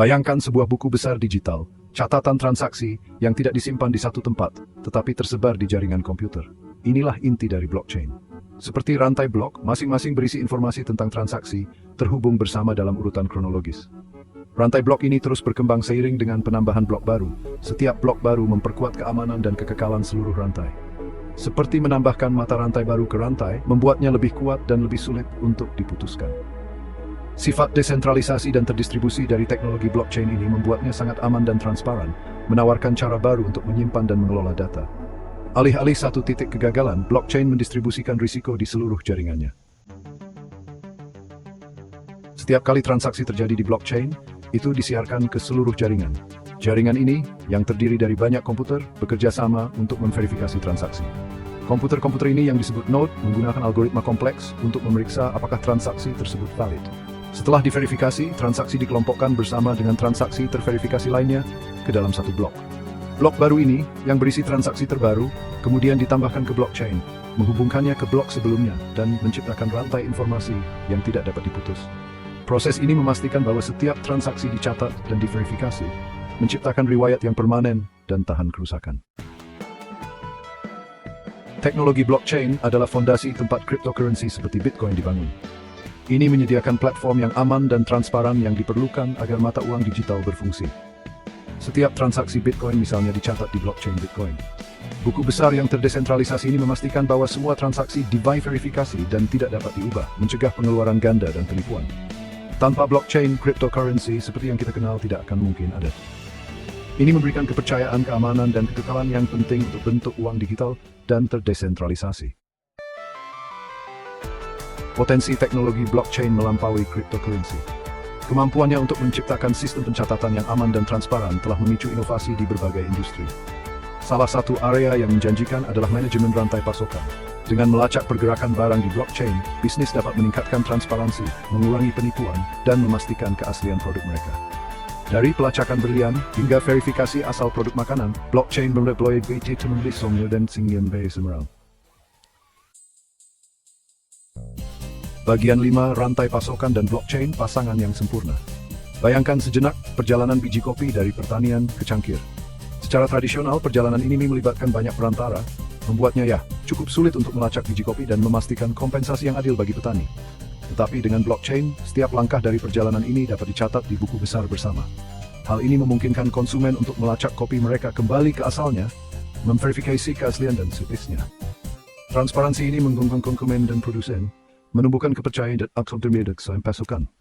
Bayangkan sebuah buku besar digital, catatan transaksi yang tidak disimpan di satu tempat, tetapi tersebar di jaringan komputer. Inilah inti dari blockchain. Seperti rantai blok, masing-masing berisi informasi tentang transaksi, terhubung bersama dalam urutan kronologis. Rantai blok ini terus berkembang seiring dengan penambahan blok baru. Setiap blok baru memperkuat keamanan dan kekekalan seluruh rantai. Seperti menambahkan mata rantai baru ke rantai, membuatnya lebih kuat dan lebih sulit untuk diputuskan. Sifat desentralisasi dan terdistribusi dari teknologi blockchain ini membuatnya sangat aman dan transparan, menawarkan cara baru untuk menyimpan dan mengelola data. Alih-alih satu titik kegagalan, blockchain mendistribusikan risiko di seluruh jaringannya. Setiap kali transaksi terjadi di blockchain, itu disiarkan ke seluruh jaringan. Jaringan ini, yang terdiri dari banyak komputer, bekerja sama untuk memverifikasi transaksi. Komputer-komputer ini yang disebut node menggunakan algoritma kompleks untuk memeriksa apakah transaksi tersebut valid. Setelah diverifikasi, transaksi dikelompokkan bersama dengan transaksi terverifikasi lainnya ke dalam satu blok. Blok baru ini, yang berisi transaksi terbaru, kemudian ditambahkan ke blockchain, menghubungkannya ke blok sebelumnya, dan menciptakan rantai informasi yang tidak dapat diputus. Proses ini memastikan bahwa setiap transaksi dicatat dan diverifikasi, menciptakan riwayat yang permanen dan tahan kerusakan. Teknologi blockchain adalah fondasi tempat cryptocurrency seperti Bitcoin dibangun. Ini menyediakan platform yang aman dan transparan yang diperlukan agar mata uang digital berfungsi. Setiap transaksi Bitcoin misalnya dicatat di blockchain Bitcoin. Buku besar yang terdesentralisasi ini memastikan bahwa semua transaksi diverifikasi dan tidak dapat diubah, mencegah pengeluaran ganda dan penipuan. Tanpa blockchain, cryptocurrency seperti yang kita kenal tidak akan mungkin ada. Ini memberikan kepercayaan, keamanan, dan kekekalan yang penting untuk bentuk uang digital dan terdesentralisasi. Potensi teknologi blockchain melampaui cryptocurrency. Kemampuannya untuk menciptakan sistem pencatatan yang aman dan transparan telah memicu inovasi di berbagai industri. Salah satu area yang menjanjikan adalah manajemen rantai pasokan. Dengan melacak pergerakan barang di blockchain, bisnis dapat meningkatkan transparansi, mengurangi penipuan, dan memastikan keaslian produk mereka. Dari pelacakan berlian hingga verifikasi asal produk makanan, blockchain berdeploy dan semeral. Bagian 5, rantai pasokan dan blockchain pasangan yang sempurna. Bayangkan sejenak perjalanan biji kopi dari pertanian ke cangkir. Secara tradisional, perjalanan ini melibatkan banyak perantara, membuatnya cukup sulit untuk melacak biji kopi dan memastikan kompensasi yang adil bagi petani. Tetapi dengan blockchain, setiap langkah dari perjalanan ini dapat dicatat di buku besar bersama. Hal ini memungkinkan konsumen untuk melacak kopi mereka kembali ke asalnya, memverifikasi keaslian dan sitisnya. Transparansi ini menguntungkan konsumen dan produsen, menumbuhkan kepercayaan dan aktualitas pasokan.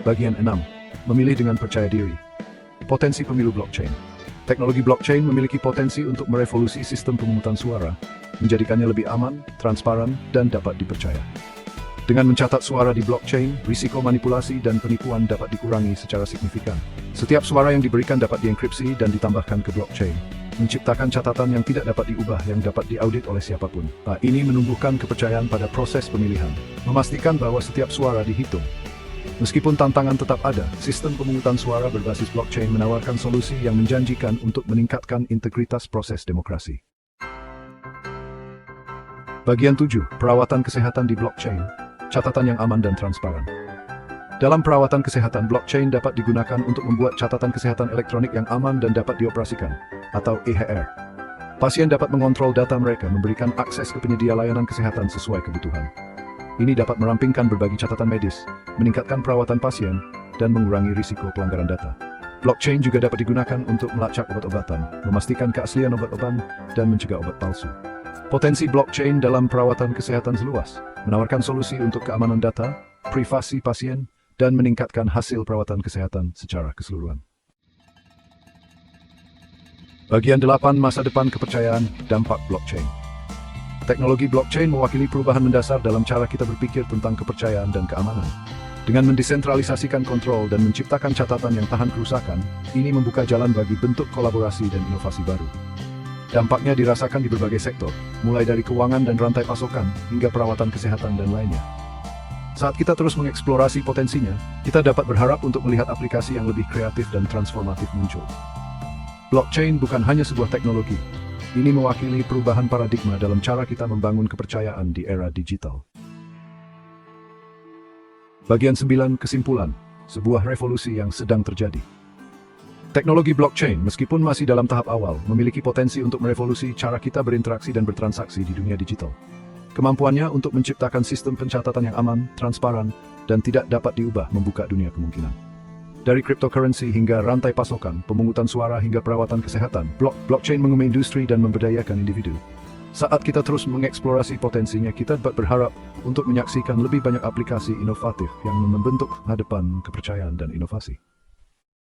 Bagian 6. Memilih dengan percaya diri. Potensi pemilu blockchain. Teknologi blockchain memiliki potensi untuk merevolusi sistem pemungutan suara, menjadikannya lebih aman, transparan, dan dapat dipercaya. Dengan mencatat suara di blockchain, risiko manipulasi dan penipuan dapat dikurangi secara signifikan. Setiap suara yang diberikan dapat dienkripsi dan ditambahkan ke blockchain, menciptakan catatan yang tidak dapat diubah yang dapat diaudit oleh siapapun. Ini menumbuhkan kepercayaan pada proses pemilihan, memastikan bahwa setiap suara dihitung. Meskipun tantangan tetap ada, sistem pemungutan suara berbasis blockchain menawarkan solusi yang menjanjikan untuk meningkatkan integritas proses demokrasi. Bagian 7. Perawatan kesehatan di blockchain. Catatan yang aman dan transparan. Dalam perawatan kesehatan, blockchain dapat digunakan untuk membuat catatan kesehatan elektronik yang aman dan dapat dioperasikan, atau EHR. Pasien dapat mengontrol data mereka, memberikan akses ke penyedia layanan kesehatan sesuai kebutuhan. Ini dapat merampingkan berbagai catatan medis, meningkatkan perawatan pasien, dan mengurangi risiko pelanggaran data. Blockchain juga dapat digunakan untuk melacak obat-obatan, memastikan keaslian obat-obatan, dan mencegah obat palsu. Potensi blockchain dalam perawatan kesehatan seluas, menawarkan solusi untuk keamanan data, privasi pasien, dan meningkatkan hasil perawatan kesehatan secara keseluruhan. Bagian 8. Masa depan kepercayaan, dampak blockchain. Teknologi blockchain mewakili perubahan mendasar dalam cara kita berpikir tentang kepercayaan dan keamanan. Dengan mendesentralisasikan kontrol dan menciptakan catatan yang tahan kerusakan, ini membuka jalan bagi bentuk kolaborasi dan inovasi baru. Dampaknya dirasakan di berbagai sektor, mulai dari keuangan dan rantai pasokan, hingga perawatan kesehatan dan lainnya. Saat kita terus mengeksplorasi potensinya, kita dapat berharap untuk melihat aplikasi yang lebih kreatif dan transformatif muncul. Blockchain bukan hanya sebuah teknologi. Ini mewakili perubahan paradigma dalam cara kita membangun kepercayaan di era digital. Bagian 9. Kesimpulan. Sebuah revolusi yang sedang terjadi. Teknologi blockchain, meskipun masih dalam tahap awal, memiliki potensi untuk merevolusi cara kita berinteraksi dan bertransaksi di dunia digital. Kemampuannya untuk menciptakan sistem pencatatan yang aman, transparan, dan tidak dapat diubah membuka dunia kemungkinan. Dari cryptocurrency hingga rantai pasokan, pemungutan suara hingga perawatan kesehatan, blockchain mengemban industri dan memberdayakan individu. Saat kita terus mengeksplorasi potensinya, kita dapat berharap untuk menyaksikan lebih banyak aplikasi inovatif yang membentuk hadapan kepercayaan dan inovasi.